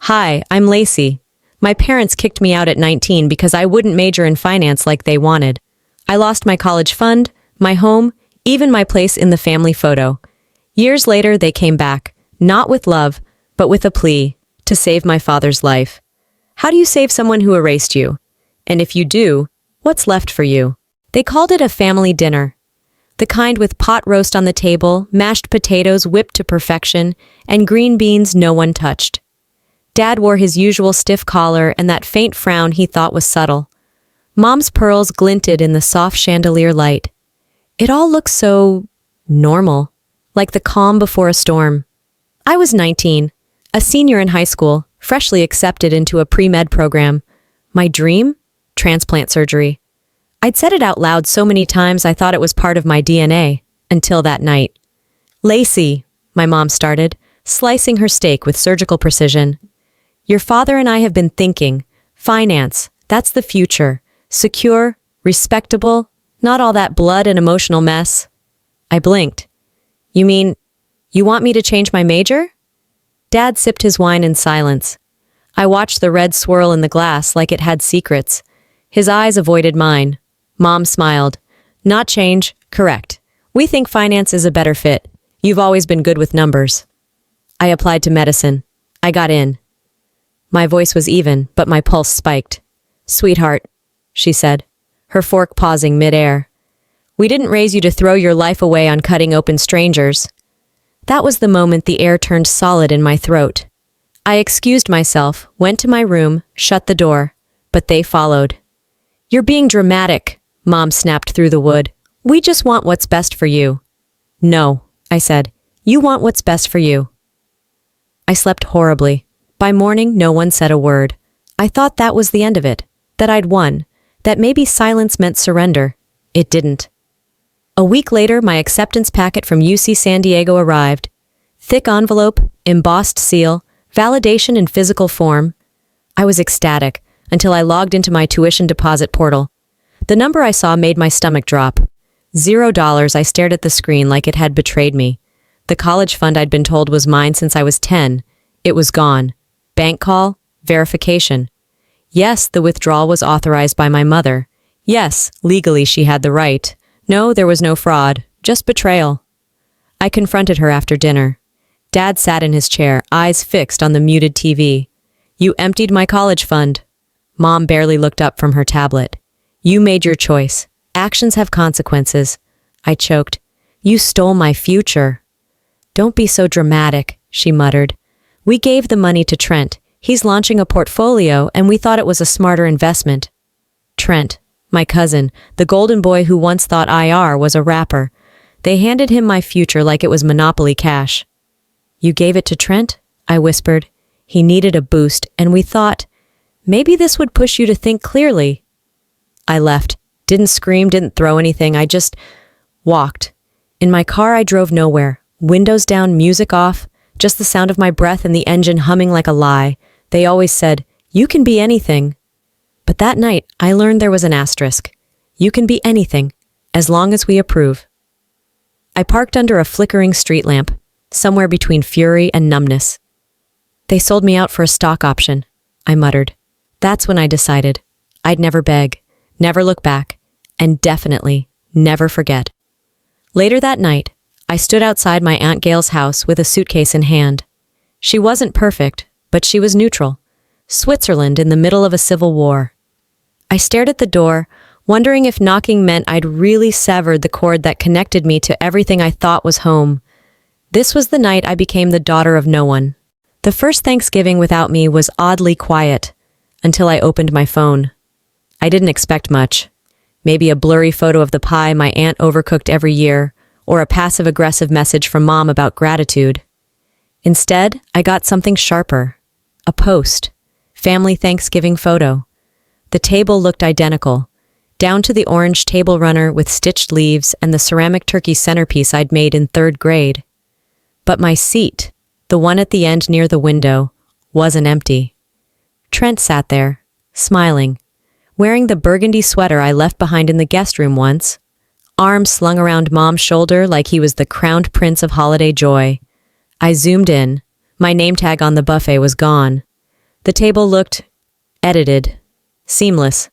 Hi, I'm Lacey. My parents kicked me out at 19 because I wouldn't major in finance like they wanted. I lost my college fund, my home, even my place in the family photo. Years later, they came back, not with love, but with a plea to save my father's life. How do you save someone who erased you? And if you do, what's left for you? They called it a family dinner. The kind with pot roast on the table, mashed potatoes whipped to perfection, and green beans no one touched. Dad wore his usual stiff collar and that faint frown he thought was subtle. Mom's pearls glinted in the soft chandelier light. It all looked so normal, like the calm before a storm. I was 19, a senior in high school, freshly accepted into a pre-med program. My dream? Transplant surgery. I'd said it out loud so many times I thought it was part of my DNA, until that night. "Lacey," my mom started, slicing her steak with surgical precision. "Your father and I have been thinking. Finance, that's the future. Secure, respectable, not all that blood and emotional mess." I blinked. "You mean, you want me to change my major?" Dad sipped his wine in silence. I watched the red swirl in the glass like it had secrets. His eyes avoided mine. Mom smiled. "Not change, correct. We think finance is a better fit. You've always been good with numbers." I applied to medicine. I got in. My voice was even, but my pulse spiked. "Sweetheart," she said, her fork pausing mid-air. "We didn't raise you to throw your life away on cutting open strangers." That was the moment the air turned solid in my throat. I excused myself, went to my room, shut the door, but they followed. "You're being dramatic," Mom snapped through the wood. "We just want what's best for you." "No," I said. "You want what's best for you." I slept horribly. By morning, no one said a word. I thought that was the end of it, that I'd won, that maybe silence meant surrender. It didn't. A week later, my acceptance packet from UC San Diego arrived. Thick envelope, embossed seal, validation in physical form. I was ecstatic until I logged into my tuition deposit portal. The number I saw made my stomach drop. $0. I stared at the screen like it had betrayed me. The college fund I'd been told was mine since I was 10. It was gone. Bank call, verification. Yes, the withdrawal was authorized by my mother. Yes, legally she had the right. No, there was no fraud, just betrayal. I confronted her after dinner. Dad sat in his chair, eyes fixed on the muted TV. "You emptied my college fund." Mom barely looked up from her tablet. "You made your choice. Actions have consequences." I choked. "You stole my future." "Don't be so dramatic," she muttered. "We gave the money to Trent. He's launching a portfolio, and we thought it was a smarter investment." Trent, my cousin, the golden boy who once thought IR was a rapper. They handed him my future like it was Monopoly cash. "You gave it to Trent?" I whispered. "He needed a boost, and we thought, maybe this would push you to think clearly." I left. Didn't scream, didn't throw anything. I just walked. In my car, I drove nowhere. Windows down, music off, just the sound of my breath and the engine humming like a lie. They always said, "You can be anything." But that night, I learned there was an asterisk. You can be anything, as long as we approve. I parked under a flickering street lamp, somewhere between fury and numbness. "They sold me out for a stock option," I muttered. That's when I decided I'd never beg, never look back, and definitely never forget. Later that night, I stood outside my Aunt Gail's house with a suitcase in hand. She wasn't perfect, but she was neutral. Switzerland in the middle of a civil war. I stared at the door, wondering if knocking meant I'd really severed the cord that connected me to everything I thought was home. This was the night I became the daughter of no one. The first Thanksgiving without me was oddly quiet, until I opened my phone. I didn't expect much. Maybe a blurry photo of the pie my aunt overcooked every year, or a passive-aggressive message from Mom about gratitude. Instead, I got something sharper. A post. Family Thanksgiving photo. The table looked identical, down to the orange table runner with stitched leaves and the ceramic turkey centerpiece I'd made in 3rd grade. But my seat, the one at the end near the window, wasn't empty. Trent sat there, smiling, wearing the burgundy sweater I left behind in the guest room once, arms slung around Mom's shoulder like he was the crowned prince of holiday joy. I zoomed in. My name tag on the buffet was gone. The table looked edited, seamless.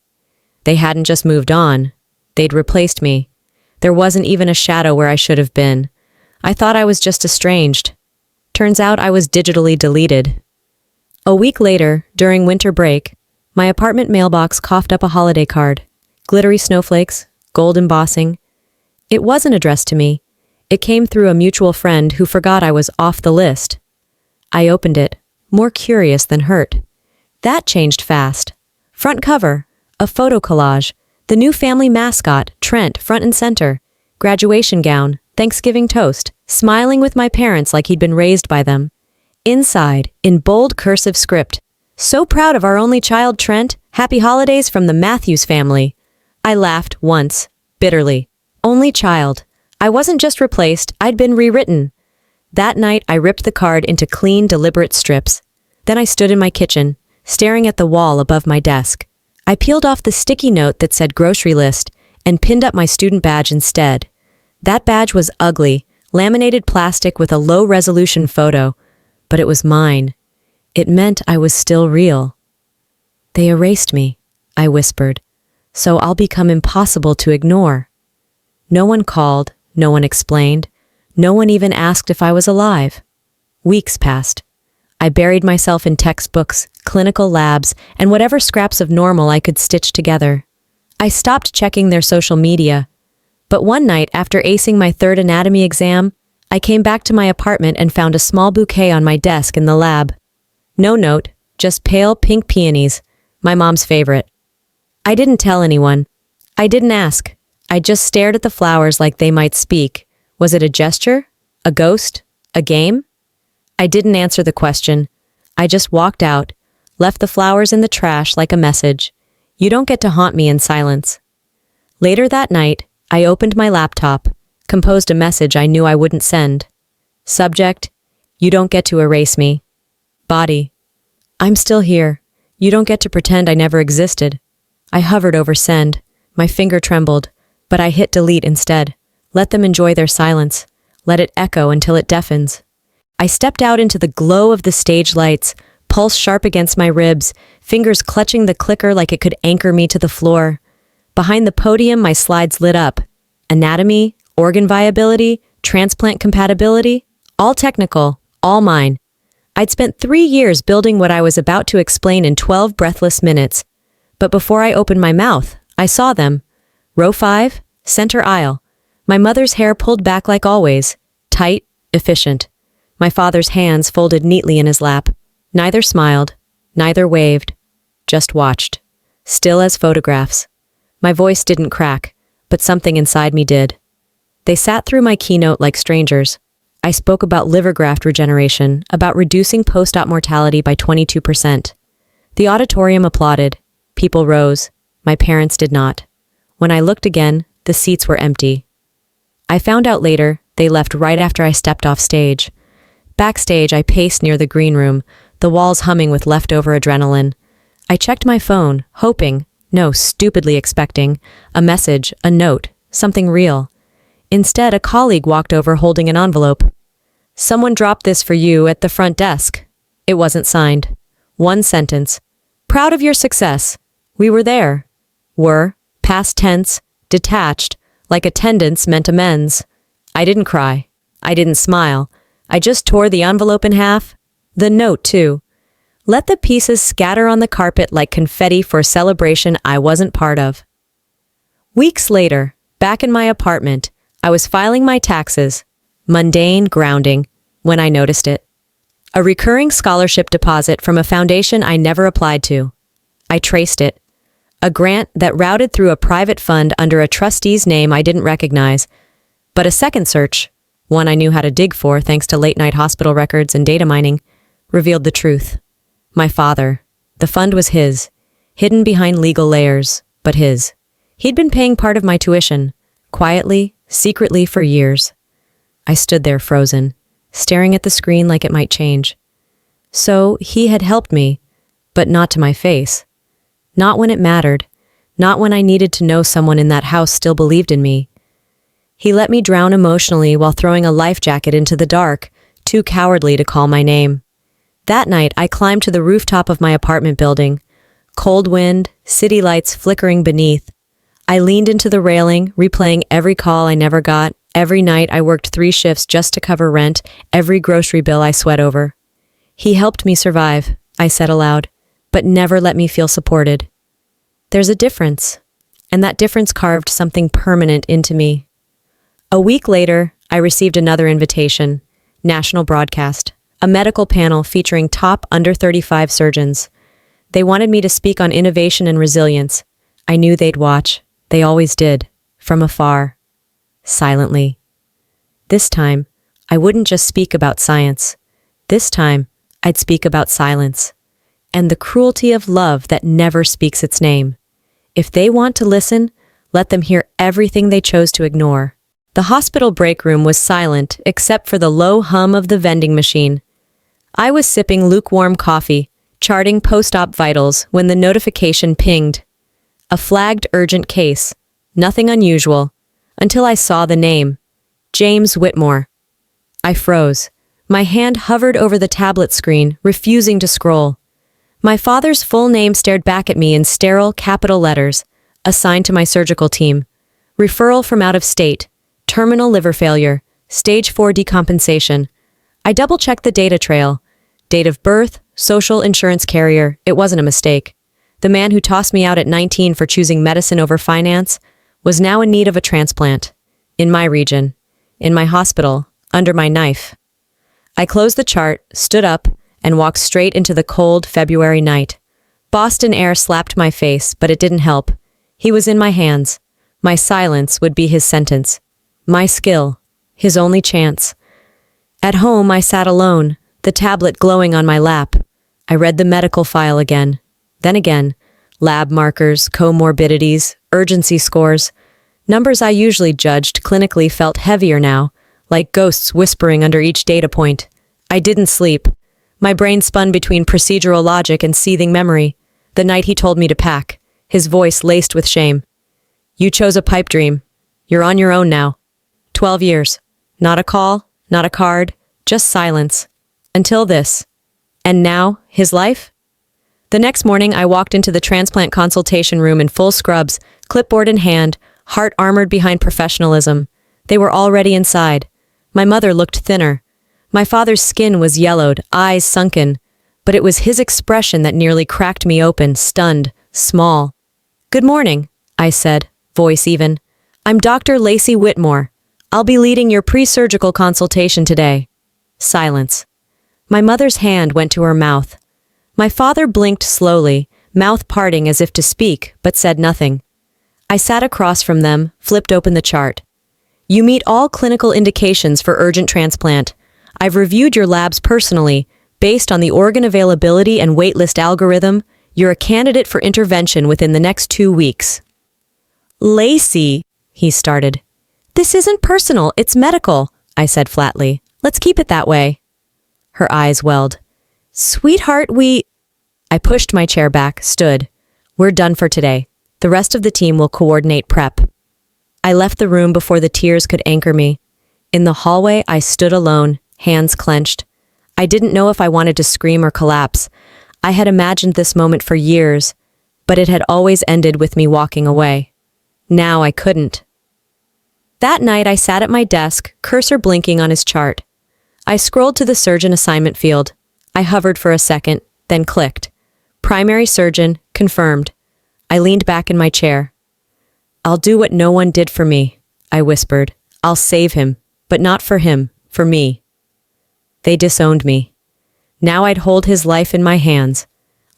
They hadn't just moved on. They'd replaced me. There wasn't even a shadow where I should have been. I thought I was just estranged. Turns out I was digitally deleted. A week later, during winter break, my apartment mailbox coughed up a holiday card. Glittery snowflakes, gold embossing. It wasn't addressed to me. It came through a mutual friend who forgot I was off the list. I opened it, more curious than hurt. That changed fast. Front cover, a photo collage, the new family mascot, Trent, front and center, graduation gown, Thanksgiving toast, smiling with my parents like he'd been raised by them. Inside, in bold cursive script, "So proud of our only child, Trent. Happy holidays from the Matthews family." I laughed once, bitterly. Only child. I wasn't just replaced, I'd been rewritten. That night, I ripped the card into clean, deliberate strips. Then I stood in my kitchen, staring at the wall above my desk. I peeled off the sticky note that said grocery list and pinned up my student badge instead. That badge was ugly, laminated plastic with a low-resolution photo, but it was mine. It meant I was still real. "They erased me," I whispered, "so I'll become impossible to ignore." No one called, no one explained, no one even asked if I was alive. Weeks passed. I buried myself in textbooks, clinical labs, and whatever scraps of normal I could stitch together. I stopped checking their social media. But one night, after acing my third anatomy exam, I came back to my apartment and found a small bouquet on my desk in the lab. No note, just pale pink peonies, my mom's favorite. I didn't tell anyone. I didn't ask. I just stared at the flowers like they might speak. Was it a gesture? A ghost? A game? I didn't answer the question. I just walked out, left the flowers in the trash like a message. You don't get to haunt me in silence. Later that night, I opened my laptop, composed a message I knew I wouldn't send. Subject: you don't get to erase me. Body: I'm still here. You don't get to pretend I never existed. I hovered over send. My finger trembled, but I hit delete instead. Let them enjoy their silence. Let it echo until it deafens. I stepped out into the glow of the stage lights, pulse sharp against my ribs, fingers clutching the clicker like it could anchor me to the floor. Behind the podium, my slides lit up. Anatomy, organ viability, transplant compatibility, all technical, all mine. I'd spent 3 years building what I was about to explain in 12 breathless minutes. But before I opened my mouth, I saw them. Row 5, center aisle. My mother's hair pulled back like always, tight, efficient. My father's hands folded neatly in his lap. Neither smiled, neither waved, just watched. Still as photographs. My voice didn't crack, but something inside me did. They sat through my keynote like strangers. I spoke about liver graft regeneration, about reducing post-op mortality by 22%. The auditorium applauded. People rose. My parents did not. When I looked again, the seats were empty. I found out later they left right after I stepped off stage. Backstage, I paced near the green room, the walls humming with leftover adrenaline. I checked my phone, hoping, no, stupidly expecting, a message, a note, something real. Instead, a colleague walked over holding an envelope. "Someone dropped this for you at the front desk." It wasn't signed. One sentence. "Proud of your success. We were there." Were, past tense, detached, like attendance meant amends. I didn't cry. I didn't smile. I just tore the envelope in half. The note, too. Let the pieces scatter on the carpet like confetti for a celebration I wasn't part of. Weeks later, back in my apartment, I was filing my taxes. Mundane, grounding, when I noticed it. A recurring scholarship deposit from a foundation I never applied to. I traced it. A grant that routed through a private fund under a trustee's name I didn't recognize. But a second search, one I knew how to dig for thanks to late-night hospital records and data mining, revealed the truth. My father. The fund was his, hidden behind legal layers, but his. He'd been paying part of my tuition, quietly, secretly for years. I stood there frozen, staring at the screen like it might change. So he had helped me, but not to my face. Not when it mattered, not when I needed to know someone in that house still believed in me. He let me drown emotionally while throwing a life jacket into the dark, too cowardly to call my name. That night, I climbed to the rooftop of my apartment building. Cold wind, city lights flickering beneath. I leaned into the railing, replaying every call I never got. Every night I worked 3 shifts just to cover rent, every grocery bill I sweat over. He helped me survive, I said aloud, but never let me feel supported. There's a difference, and that difference carved something permanent into me. A week later, I received another invitation, national broadcast, a medical panel featuring top under 35 surgeons. They wanted me to speak on innovation and resilience. I knew they'd watch. They always did, from afar, silently. This time, I wouldn't just speak about science. This time, I'd speak about silence and the cruelty of love that never speaks its name. If they want to listen, let them hear everything they chose to ignore. The hospital break room was silent except for the low hum of the vending machine. I was sipping lukewarm coffee, charting post-op vitals when the notification pinged. A flagged urgent case, nothing unusual, until I saw the name, James Whitmore. I froze. My hand hovered over the tablet screen, refusing to scroll. My father's full name stared back at me in sterile capital letters, assigned to my surgical team. Referral from out of state, terminal liver failure, stage 4 decompensation. I double-checked the data trail. Date of birth, social insurance carrier, it wasn't a mistake. The man who tossed me out at 19 for choosing medicine over finance was now in need of a transplant. In my region, in my hospital, under my knife. I closed the chart, stood up, and walked straight into the cold February night. Boston air slapped my face, but it didn't help. He was in my hands. My silence would be his sentence. My skill, his only chance. At home, I sat alone, the tablet glowing on my lap. I read the medical file again. Then again, lab markers, comorbidities, urgency scores. Numbers I usually judged clinically felt heavier now, like ghosts whispering under each data point. I didn't sleep. My brain spun between procedural logic and seething memory. The night he told me to pack, his voice laced with shame. You chose a pipe dream. You're on your own now. 12 years. Not a call, not a card, just silence. Until this. And now, his life? The next morning, I walked into the transplant consultation room in full scrubs, clipboard in hand, heart armored behind professionalism. They were already inside. My mother looked thinner. My father's skin was yellowed, eyes sunken. But it was his expression that nearly cracked me open, stunned, small. Good morning, I said, voice even. I'm Dr. Lacey Whitmore. I'll be leading your pre-surgical consultation today. Silence. My mother's hand went to her mouth. My father blinked slowly, mouth parting as if to speak, but said nothing. I sat across from them, flipped open the chart. You meet all clinical indications for urgent transplant. I've reviewed your labs personally. Based on the organ availability and waitlist algorithm, you're a candidate for intervention within the next 2 weeks. Lacey, he started. This isn't personal, it's medical, I said flatly. Let's keep it that way. Her eyes welled. Sweetheart, I pushed my chair back, stood. We're done for today. The rest of the team will coordinate prep. I left the room before the tears could anchor me. In the hallway, I stood alone, hands clenched. I didn't know if I wanted to scream or collapse. I had imagined this moment for years, but it had always ended with me walking away. Now I couldn't. That night I sat at my desk, cursor blinking on his chart. I scrolled to the surgeon assignment field. I hovered for a second, then clicked. Primary surgeon, confirmed. I leaned back in my chair. I'll do what no one did for me, I whispered. I'll save him, but not for him, for me. They disowned me. Now I'd hold his life in my hands.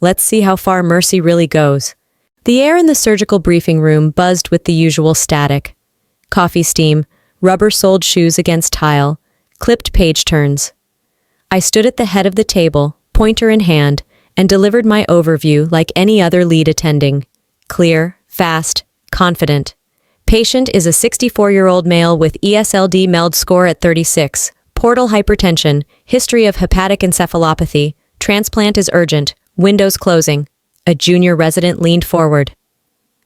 Let's see how far mercy really goes. The air in the surgical briefing room buzzed with the usual static. Coffee steam, rubber-soled shoes against tile, clipped page turns. I stood at the head of the table, pointer in hand, and delivered my overview like any other lead attending. Clear, fast, confident. Patient is a 64-year-old male with ESLD MELD score at 36. Portal hypertension, history of hepatic encephalopathy, transplant is urgent, windows closing. A junior resident leaned forward.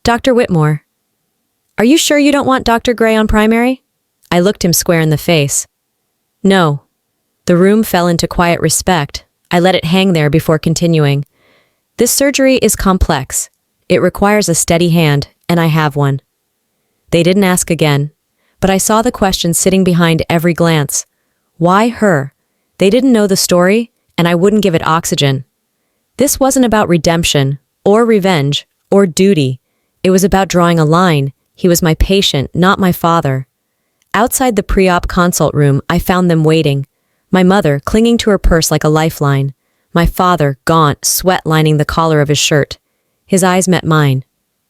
Dr. Whitmore, are you sure you don't want Dr. Gray on primary? I looked him square in the face. No. The room fell into quiet respect. I let it hang there before continuing. This surgery is complex. It requires a steady hand, and I have one. They didn't ask again, but I saw the question sitting behind every glance. Why her? They didn't know the story, and I wouldn't give it oxygen. This wasn't about redemption, or revenge, or duty. It was about drawing a line. He was my patient, not my father. Outside the pre-op consult room, I found them waiting. My mother, clinging to her purse like a lifeline. My father, gaunt, sweat lining the collar of his shirt. His eyes met mine,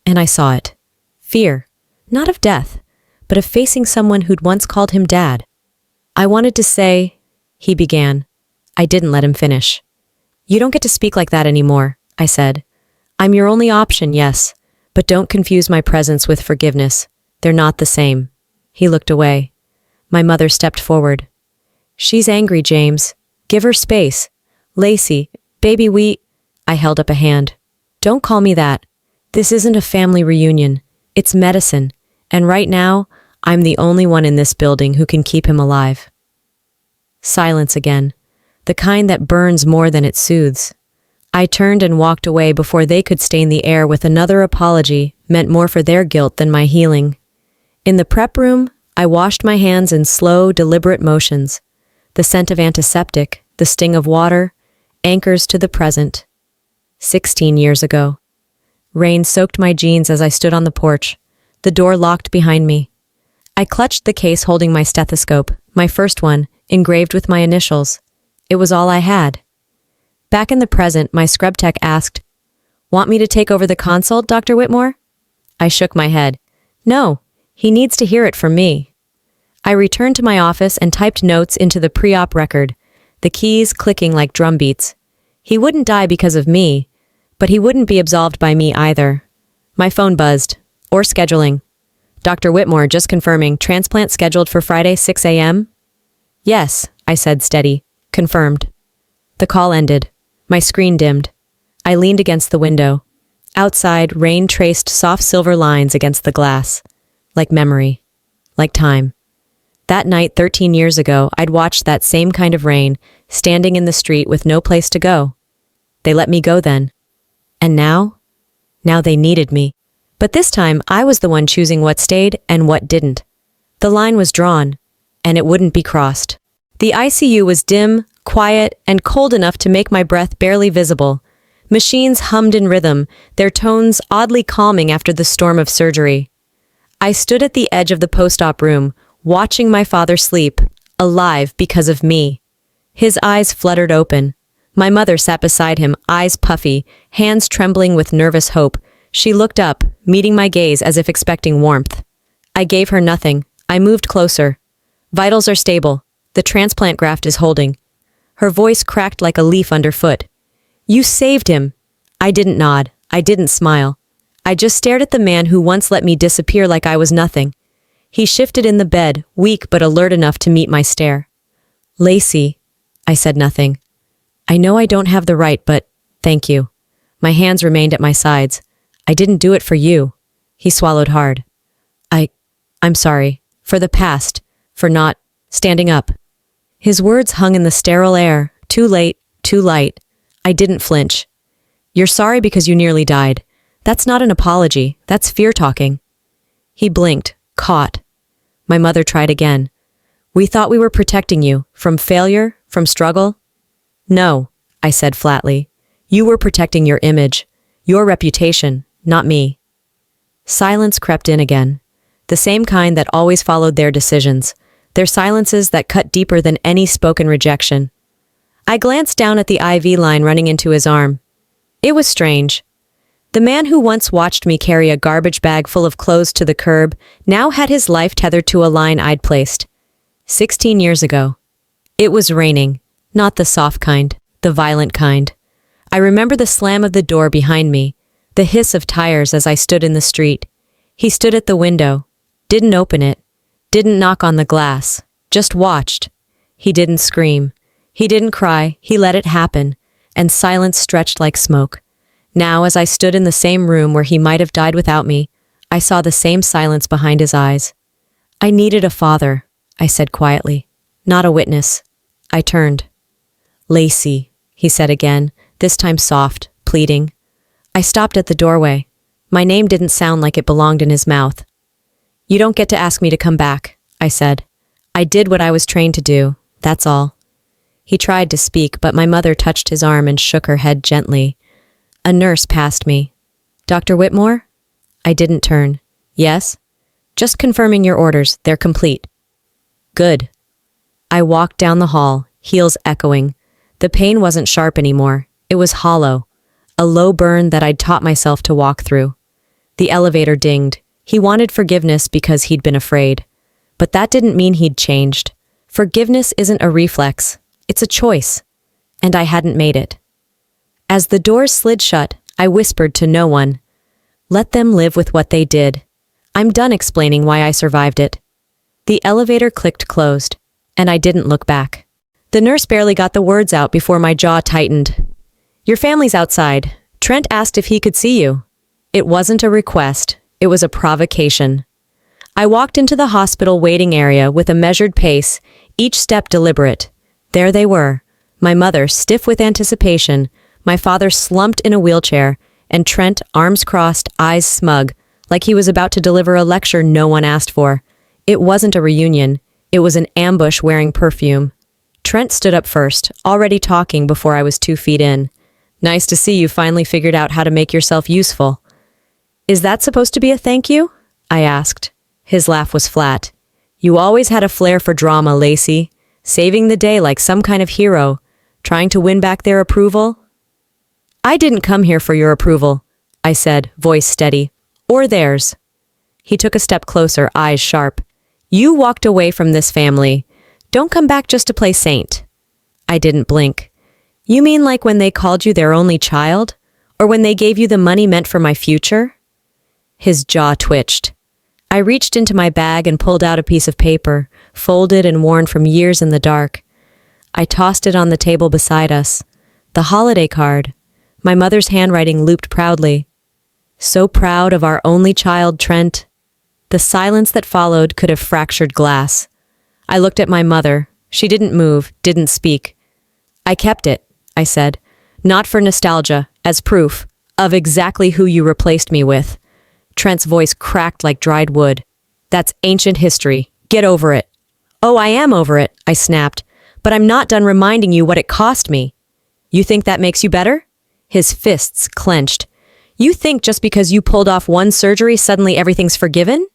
and I saw it. Fear, not of death, but of facing someone who'd once called him dad. I wanted to say, he began. I didn't let him finish. You don't get to speak like that anymore, I said. I'm your only option, yes, but don't confuse my presence with forgiveness. They're not the same. He looked away. My mother stepped forward. She's angry, James. Give her space. Lacey, baby, I held up a hand. Don't call me that. This isn't a family reunion. It's medicine. And right now, I'm the only one in this building who can keep him alive. Silence again. The kind that burns more than it soothes. I turned and walked away before they could stain the air with another apology meant more for their guilt than my healing. In the prep room, I washed my hands in slow, deliberate motions. The scent of antiseptic, the sting of water, anchors to the present. 16 years ago. Rain soaked my jeans as I stood on the porch. The door locked behind me. I clutched the case holding my stethoscope, my first one, engraved with my initials. It was all I had. Back in the present, my scrub tech asked, "Want me to take over the consult, Dr. Whitmore?" I shook my head. No, he needs to hear it from me. I returned to my office and typed notes into the pre-op record, the keys clicking like drum beats. He wouldn't die because of me, but he wouldn't be absolved by me either. My phone buzzed. Or scheduling. Dr. Whitmore just confirming transplant scheduled for Friday 6 a.m.? Yes, I said steady. Confirmed. The call ended. My screen dimmed. I leaned against the window. Outside, rain traced soft silver lines against the glass. Like memory. Like time. That night 13 years ago, I'd watched that same kind of rain, standing in the street with no place to go. They let me go then. And now? Now they needed me. But this time, I was the one choosing what stayed and what didn't. The line was drawn, and it wouldn't be crossed. The ICU was dim, quiet, and cold enough to make my breath barely visible. Machines hummed in rhythm, their tones oddly calming after the storm of surgery. I stood at the edge of the post-op room, watching my father sleep, alive because of me. His eyes fluttered open. My mother sat beside him, eyes puffy, hands trembling with nervous hope. She looked up, meeting my gaze as if expecting warmth. I gave her nothing. I moved closer. Vitals are stable. The transplant graft is holding. Her voice cracked like a leaf underfoot. You saved him. I didn't nod. I didn't smile. I just stared at the man who once let me disappear like I was nothing. He shifted in the bed, weak but alert enough to meet my stare. Lacey, I said nothing. I know I don't have the right, but thank you. My hands remained at my sides. I didn't do it for you. He swallowed hard. I'm sorry. For the past. For not standing up. His words hung in the sterile air. Too late, too light. I didn't flinch. You're sorry because you nearly died. That's not an apology. That's fear talking. He blinked, caught. My mother tried again. We thought we were protecting you. From failure? From struggle? No, I said flatly. You were protecting your image. Your reputation. Not me. Silence crept in again. The same kind that always followed their decisions. Their silences that cut deeper than any spoken rejection. I glanced down at the IV line running into his arm. It was strange. The man who once watched me carry a garbage bag full of clothes to the curb now had his life tethered to a line I'd placed. 16 years ago. It was raining. Not the soft kind. The violent kind. I remember the slam of the door behind me. The hiss of tires as I stood in the street. He stood at the window. Didn't open it. Didn't knock on the glass. Just watched. He didn't scream. He didn't cry. He let it happen. And silence stretched like smoke. Now, as I stood in the same room where he might have died without me, I saw the same silence behind his eyes. I needed a father, I said quietly. Not a witness. I turned. Lacey, he said again, this time soft, pleading. I stopped at the doorway. My name didn't sound like it belonged in his mouth. You don't get to ask me to come back, I said. I did what I was trained to do, that's all. He tried to speak, but my mother touched his arm and shook her head gently. A nurse passed me. Dr. Whitmore? I didn't turn. Yes? Just confirming your orders, they're complete. Good. I walked down the hall, heels echoing. The pain wasn't sharp anymore. It was hollow. A low burn that I'd taught myself to walk through. The elevator dinged. He wanted forgiveness because he'd been afraid. But that didn't mean he'd changed. Forgiveness isn't a reflex. It's a choice. And I hadn't made it. As the doors slid shut, I whispered to no one. Let them live with what they did. I'm done explaining why I survived it. The elevator clicked closed, and I didn't look back. The nurse barely got the words out before my jaw tightened. Your family's outside. Trent asked if he could see you. It wasn't a request. It was a provocation. I walked into the hospital waiting area with a measured pace, each step deliberate. There they were, my mother stiff with anticipation, my father slumped in a wheelchair, and Trent, arms crossed, eyes smug, like he was about to deliver a lecture no one asked for. It wasn't a reunion. It was an ambush wearing perfume. Trent stood up first, already talking before I was 2 feet in. Nice to see you finally figured out how to make yourself useful. Is that supposed to be a thank you? I asked. His laugh was flat. You always had a flair for drama, Lacey. Saving the day like some kind of hero. Trying to win back their approval? I didn't come here for your approval, I said, voice steady. Or theirs. He took a step closer, eyes sharp. You walked away from this family. Don't come back just to play saint. I didn't blink. You mean like when they called you their only child? Or when they gave you the money meant for my future? His jaw twitched. I reached into my bag and pulled out a piece of paper, folded and worn from years in the dark. I tossed it on the table beside us. The holiday card. My mother's handwriting looped proudly. So proud of our only child, Trent. The silence that followed could have fractured glass. I looked at my mother. She didn't move, didn't speak. I kept it, I said. Not for nostalgia, as proof of exactly who you replaced me with. Trent's voice cracked like dried wood. That's ancient history. Get over it. Oh, I am over it, I snapped. But I'm not done reminding you what it cost me. You think that makes you better? His fists clenched. You think just because you pulled off one surgery, suddenly everything's forgiven?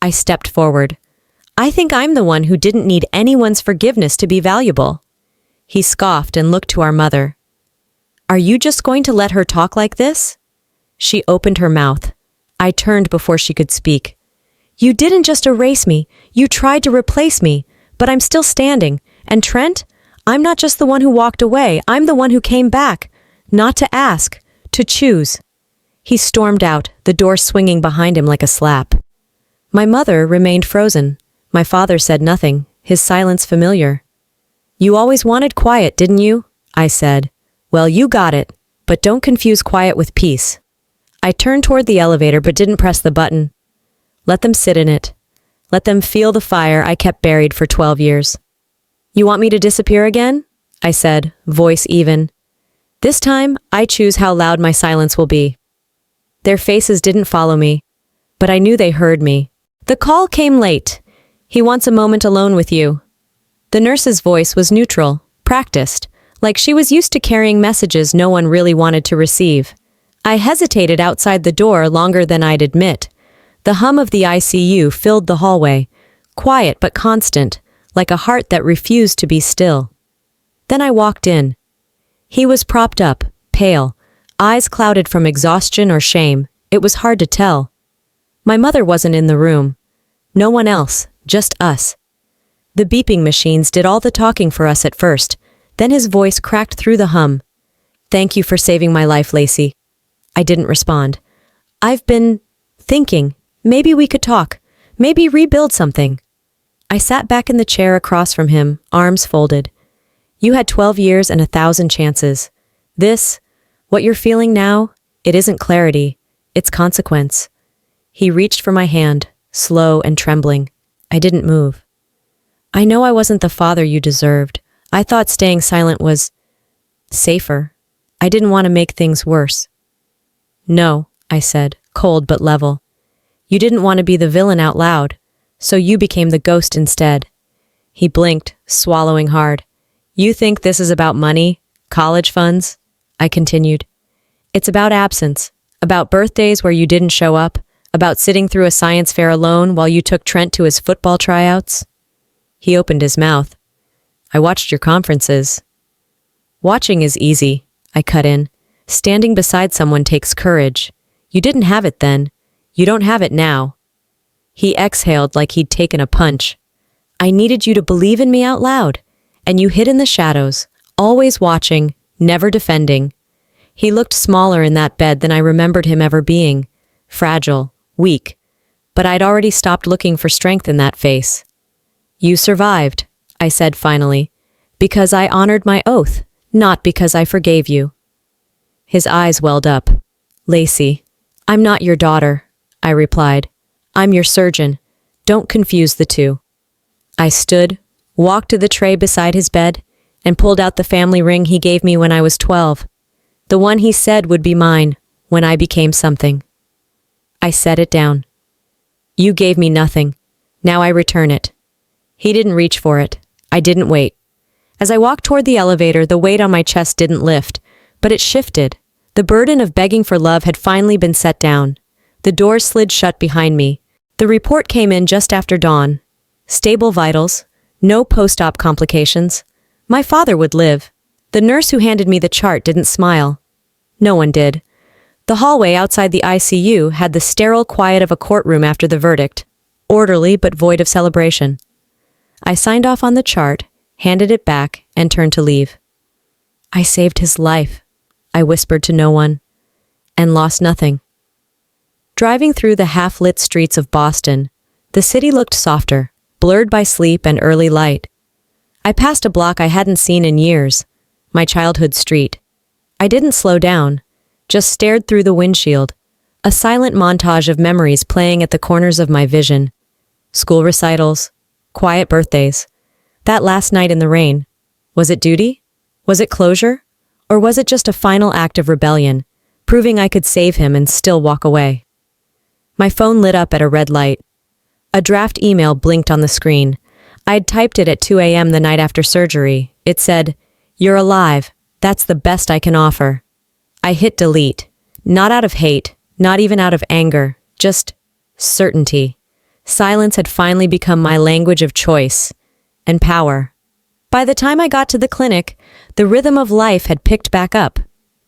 I stepped forward. I think I'm the one who didn't need anyone's forgiveness to be valuable. He scoffed and looked to our mother. Are you just going to let her talk like this? She opened her mouth. I turned before she could speak. You didn't just erase me. You tried to replace me. But I'm still standing. And Trent, I'm not just the one who walked away. I'm the one who came back. Not to ask, to choose. He stormed out, the door swinging behind him like a slap. My mother remained frozen. My father said nothing, his silence familiar. You always wanted quiet, didn't you? I said. Well, you got it, but don't confuse quiet with peace. I turned toward the elevator but didn't press the button. Let them sit in it. Let them feel the fire I kept buried for 12 years. You want me to disappear again? I said, voice even. This time, I choose how loud my silence will be. Their faces didn't follow me, but I knew they heard me. The call came late. He wants a moment alone with you. The nurse's voice was neutral, practiced, like she was used to carrying messages no one really wanted to receive. I hesitated outside the door longer than I'd admit. The hum of the ICU filled the hallway, quiet but constant, like a heart that refused to be still. Then I walked in. He was propped up, pale, eyes clouded from exhaustion or shame. It was hard to tell. My mother wasn't in the room. No one else, just us. The beeping machines did all the talking for us at first. Then his voice cracked through the hum. Thank you for saving my life, Lacey. I didn't respond. I've been thinking. Maybe we could talk. Maybe rebuild something. I sat back in the chair across from him, arms folded. You had 12 years and 1,000 chances. This, what you're feeling now, it isn't clarity. It's consequence. He reached for my hand, slow and trembling. I didn't move. I know I wasn't the father you deserved. I thought staying silent was... Safer. I didn't want to make things worse. No, I said, cold but level. You didn't want to be the villain out loud, so you became the ghost instead. He blinked, swallowing hard. You think this is about money? College funds? I continued. It's about absence, about birthdays where you didn't show up, about sitting through a science fair alone while you took Trent to his football tryouts. He opened his mouth. I watched your conferences. Watching is easy, I cut in. Standing beside someone takes courage. You didn't have it then. You don't have it now. He exhaled like he'd taken a punch. I needed you to believe in me out loud, and you hid in the shadows, always watching, never defending. He looked smaller in that bed than I remembered him ever being. Fragile, weak. But I'd already stopped looking for strength in that face. You survived, I said finally, because I honored my oath, not because I forgave you. His eyes welled up. Lacey, I'm not your daughter, I replied. I'm your surgeon. Don't confuse the two. I stood, walked to the tray beside his bed, and pulled out the family ring he gave me when I was 12. The one he said would be mine when I became something. I set it down. You gave me nothing. Now I return it. He didn't reach for it. I didn't wait. As I walked toward the elevator, the weight on my chest didn't lift, but it shifted. The burden of begging for love had finally been set down. The doors slid shut behind me. The report came in just after dawn. Stable vitals. No post-op complications. My father would live. The nurse who handed me the chart didn't smile. No one did. The hallway outside the ICU had the sterile quiet of a courtroom after the verdict, orderly but void of celebration. I signed off on the chart, handed it back, and turned to leave. I saved his life, I whispered to no one, and lost nothing. Driving through the half-lit streets of Boston, the city looked softer, blurred by sleep and early light. I passed a block I hadn't seen in years, my childhood street. I didn't slow down, just stared through the windshield, a silent montage of memories playing at the corners of my vision. School recitals, quiet birthdays, that last night in the rain. Was it duty? Was it closure? Or was it just a final act of rebellion, proving I could save him and still walk away? My phone lit up at a red light. A draft email blinked on the screen. I'd typed it at 2 a.m. the night after surgery. It said, "You're alive. That's the best I can offer." I hit delete. Not out of hate, not even out of anger, just certainty. Silence had finally become my language of choice and power. By the time I got to the clinic, the rhythm of life had picked back up.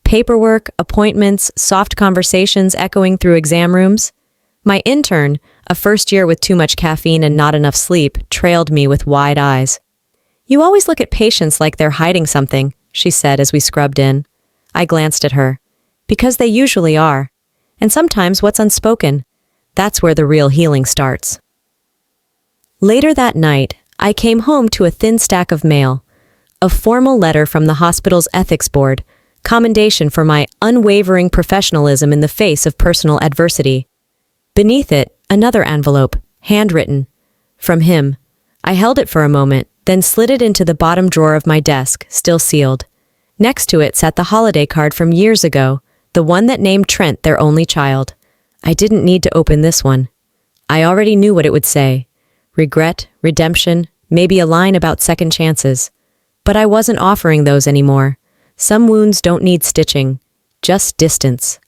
Paperwork, appointments, soft conversations echoing through exam rooms. My intern, a first year with too much caffeine and not enough sleep, trailed me with wide eyes. "You always look at patients like they're hiding something," she said as we scrubbed in. I glanced at her. Because they usually are. And sometimes what's unspoken, that's where the real healing starts. Later that night, I came home to a thin stack of mail. A formal letter from the hospital's ethics board, commendation for my unwavering professionalism in the face of personal adversity. Beneath it, another envelope, handwritten. From him. I held it for a moment, then slid it into the bottom drawer of my desk, still sealed. Next to it sat the holiday card from years ago, the one that named Trent their only child. I didn't need to open this one. I already knew what it would say. Regret, redemption, maybe a line about second chances. But I wasn't offering those anymore. Some wounds don't need stitching, just distance.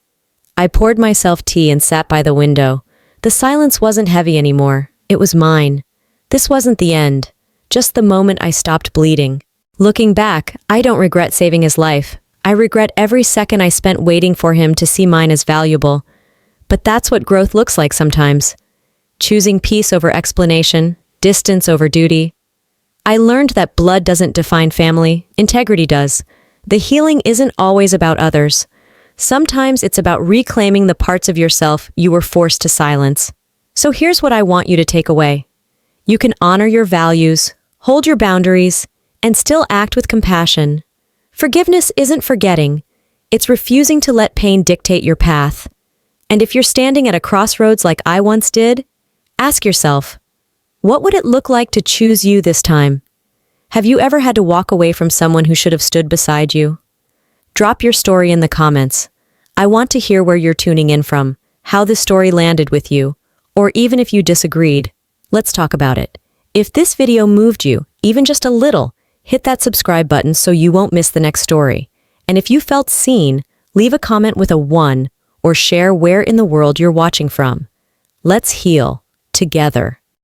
I poured myself tea and sat by the window. The silence wasn't heavy anymore. It was mine. This wasn't the end, just the moment I stopped bleeding. Looking back, I don't regret saving his life. I regret every second I spent waiting for him to see mine as valuable. But that's what growth looks like sometimes. Choosing peace over explanation, distance over duty. I learned that blood doesn't define family, integrity does. The healing isn't always about others. Sometimes it's about reclaiming the parts of yourself you were forced to silence. So here's what I want you to take away. You can honor your values, hold your boundaries, and still act with compassion. Forgiveness isn't forgetting. It's refusing to let pain dictate your path. And if you're standing at a crossroads like I once did, ask yourself, what would it look like to choose you this time? Have you ever had to walk away from someone who should have stood beside you? Drop your story in the comments. I want to hear where you're tuning in from, how the story landed with you, or even if you disagreed. Let's talk about it. If this video moved you, even just a little, hit that subscribe button so you won't miss the next story. And if you felt seen, leave a comment with a 1 or share where in the world you're watching from. Let's heal together.